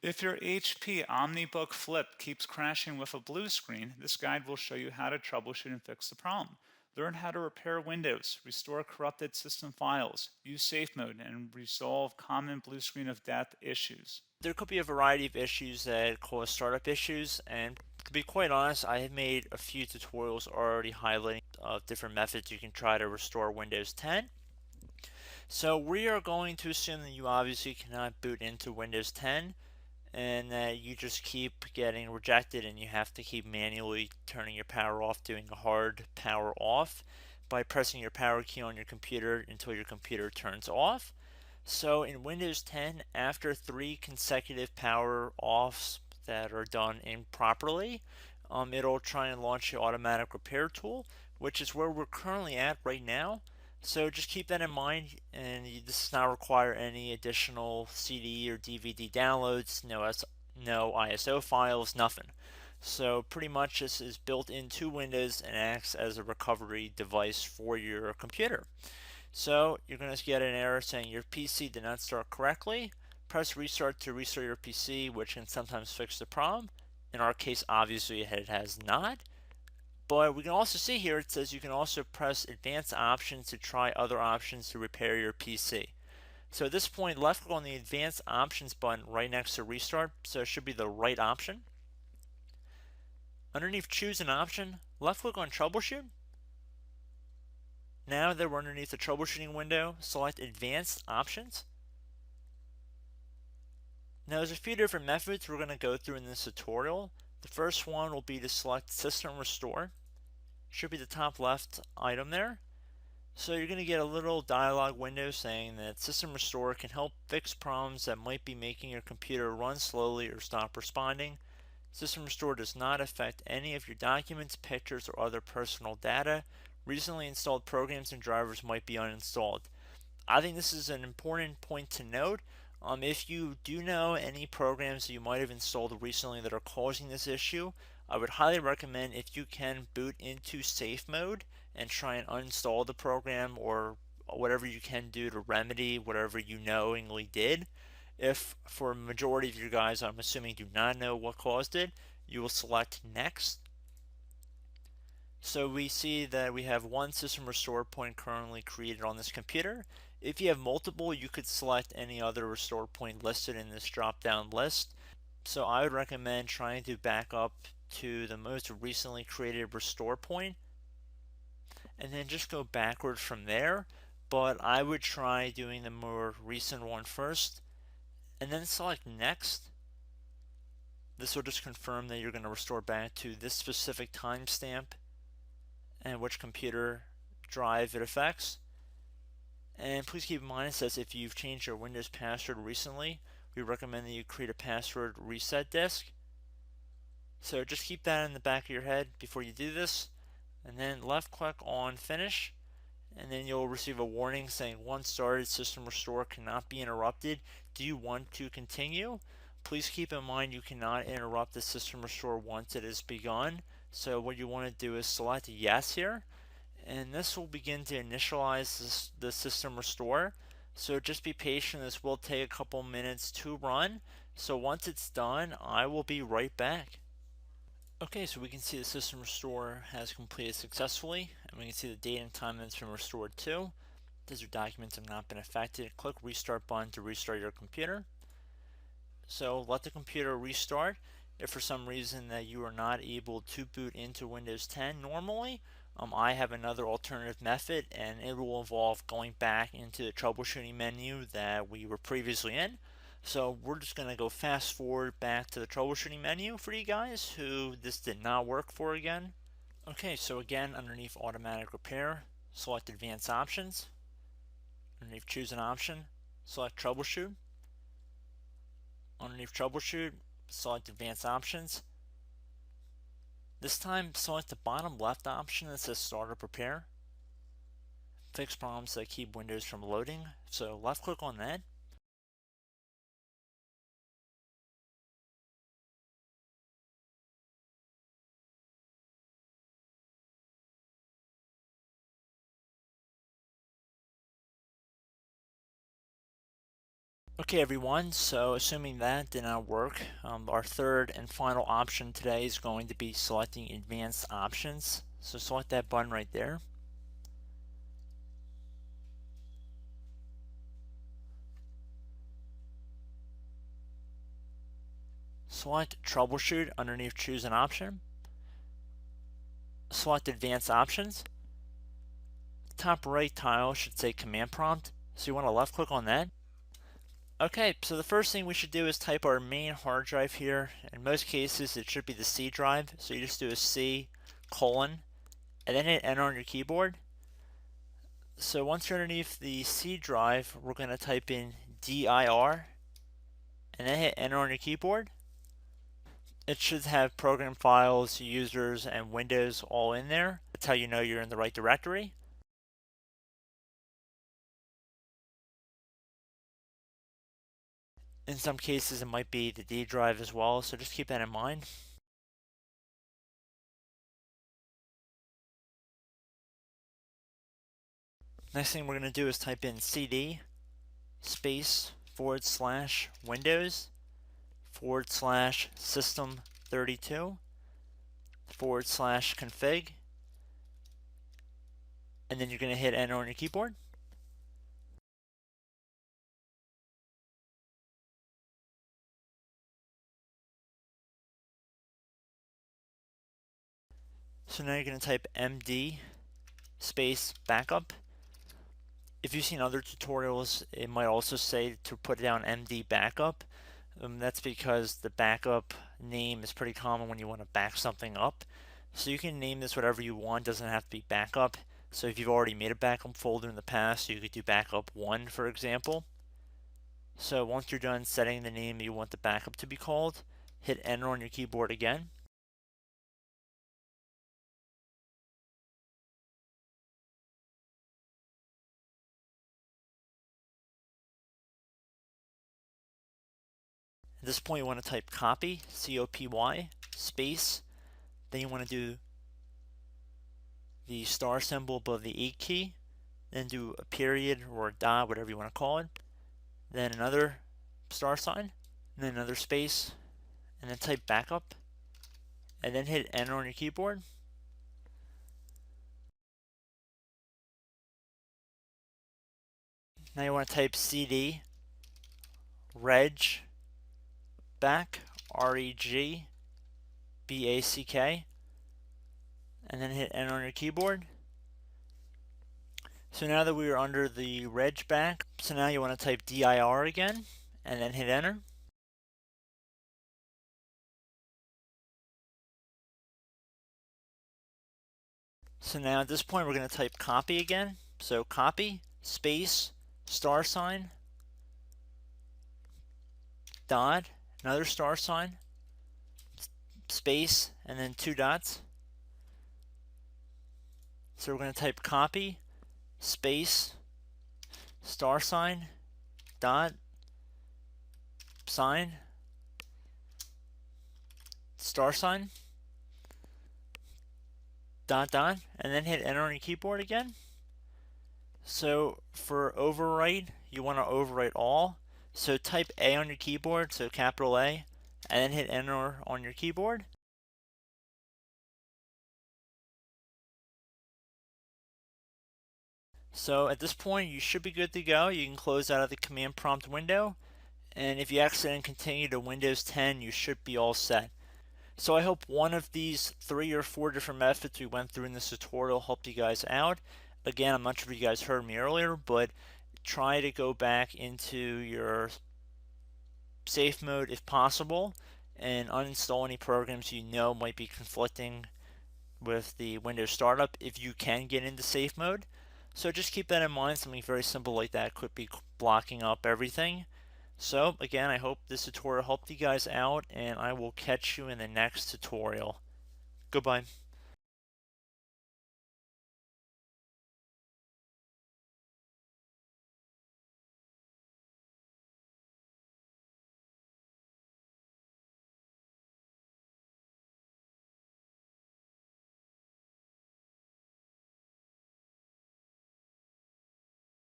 If your HP OmniBook Flip keeps crashing with a blue screen, this guide will show you how to troubleshoot and fix the problem. Learn how to repair Windows, restore corrupted system files, use safe mode, and resolve common blue screen of death issues. There could be a variety of issues that cause startup issues, and to be quite honest, I have made a few tutorials already highlighting different methods you can try to restore Windows 10. So we are going to assume that you obviously cannot boot into Windows 10 and that you just keep getting rejected and you have to keep manually turning your power off, doing a hard power off by pressing your power key on your computer until your computer turns off. So in Windows 10, after 3 consecutive power offs that are done improperly, it'll try and launch the automatic repair tool, which is where we're currently at right now. So just keep that in mind, and this does not require any additional CD or DVD downloads, no ISO files, nothing. So pretty much this is built into Windows and acts as a recovery device for your computer. So you're going to get an error saying your PC did not start correctly. Press restart to restart your PC, which can sometimes fix the problem. In our case, obviously it has not. But we can also see here it says you can also press advanced options to try other options to repair your PC. So at this point, left click on the advanced options button right next to restart, so it should be the right option. Underneath choose an option, left click on troubleshoot. Now that we're underneath the troubleshooting window, select advanced options. Now there's a few different methods we're going to go through in this tutorial. The first one will be to select system restore. Should be the top left item there. So you're going to get a little dialog window saying that System Restore can help fix problems that might be making your computer run slowly or stop responding. System Restore does not affect any of your documents, pictures, or other personal data. Recently installed programs and drivers might be uninstalled. I think this is an important point to note. If you do know any programs that you might have installed recently that are causing this issue, I would highly recommend if you can boot into safe mode and try and uninstall the program or whatever you can do to remedy whatever you knowingly did. If for a majority of you guys, I'm assuming do not know what caused it, you will select next. So we see that we have one system restore point currently created on this computer. If you have multiple, you could select any other restore point listed in this drop down list. So I would recommend trying to back up to the most recently created restore point and then just go backwards from there. But I would try doing the more recent one first and then select next. This will just confirm that you're going to restore back to this specific timestamp and which computer drive it affects. And please keep in mind it says if you've changed your Windows password recently, we recommend that you create a password reset disk. So just keep that in the back of your head before you do this, and then left click on finish, and then you'll receive a warning saying once started, system restore cannot be interrupted. Do you want to continue? Please keep in mind you cannot interrupt the system restore once it has begun. So what you want to do is select yes here, and this will begin to initialize the system restore. So just be patient, this will take a couple minutes to run. So once it's done, I will be right back. Okay, so we can see the system restore has completed successfully, and we can see the date and time that it's been restored to. These your documents have not been affected. Click restart button to restart your computer. So let the computer restart. If for some reason that you are not able to boot into Windows 10 normally, I have another alternative method, and it will involve going back into the troubleshooting menu that we were previously in. So we're just going to go fast forward back to the troubleshooting menu for you guys who this did not work for again. Okay, so again, underneath automatic repair, select advanced options. Underneath choose an option, select troubleshoot. Underneath troubleshoot, select advanced options. This time, select the bottom left option that says startup repair. Fix problems that keep Windows from loading. So left click on that. Okay everyone, so assuming that did not work, our third and final option today is going to be selecting advanced options. So select that button right there. Select troubleshoot underneath choose an option. Select advanced options. Top right tile should say command prompt, so you want to left click on that. Okay, so the first thing we should do is type our main hard drive here. In most cases it should be the C drive, so you just do a C colon and then hit enter on your keyboard. So once you're underneath the C drive, we're going to type in dir and then hit enter on your keyboard. It should have program files, users, and Windows all in there. That's how you know you're in the right directory. In some cases it might be the D drive as well, so just keep that in mind. Next thing we're going to do is type in cd space / Windows / system 32 / config, and then you're going to hit enter on your keyboard. So now you're going to type md space backup. If you've seen other tutorials, it might also say to put down md backup. That's because the backup name is pretty common when you want to back something up. So you can name this whatever you want, doesn't have to be backup. So if you've already made a backup folder in the past, you could do backup 1 for example. So once you're done setting the name you want the backup to be called, hit enter on your keyboard again. At this point you want to type copy, C-O-P-Y, space, then you want to do the star symbol above the 8 key, then do a period or a dot, whatever you want to call it, then another star sign, and then another space, and then type backup, and then hit enter on your keyboard. Now you want to type cd reg back, REG BACK, and then hit enter on your keyboard. So now that we are under the reg back, so now you want to type dir again, and then hit enter. So now at this point we're going to type copy again. So copy, space, star sign, dot, another star sign, space, and then 2 dots. So we're going to type copy, space, star sign, dot, sign, star sign, dot, dot, and then hit enter on your keyboard again. So for overwrite, you want to overwrite all. So type A on your keyboard, so capital A, and then hit enter on your keyboard. So at this point you should be good to go. You can close out of the command prompt window, and if you accidentally continue to Windows 10 you should be all set. So I hope one of these 3 or 4 different methods we went through in this tutorial helped you guys out. Again, I'm not sure if you guys heard me earlier, but try to go back into your safe mode if possible and uninstall any programs you know might be conflicting with the Windows startup if you can get into safe mode. So just keep that in mind. Something very simple like that could be blocking up everything. So again, I hope this tutorial helped you guys out, and I will catch you in the next tutorial. Goodbye.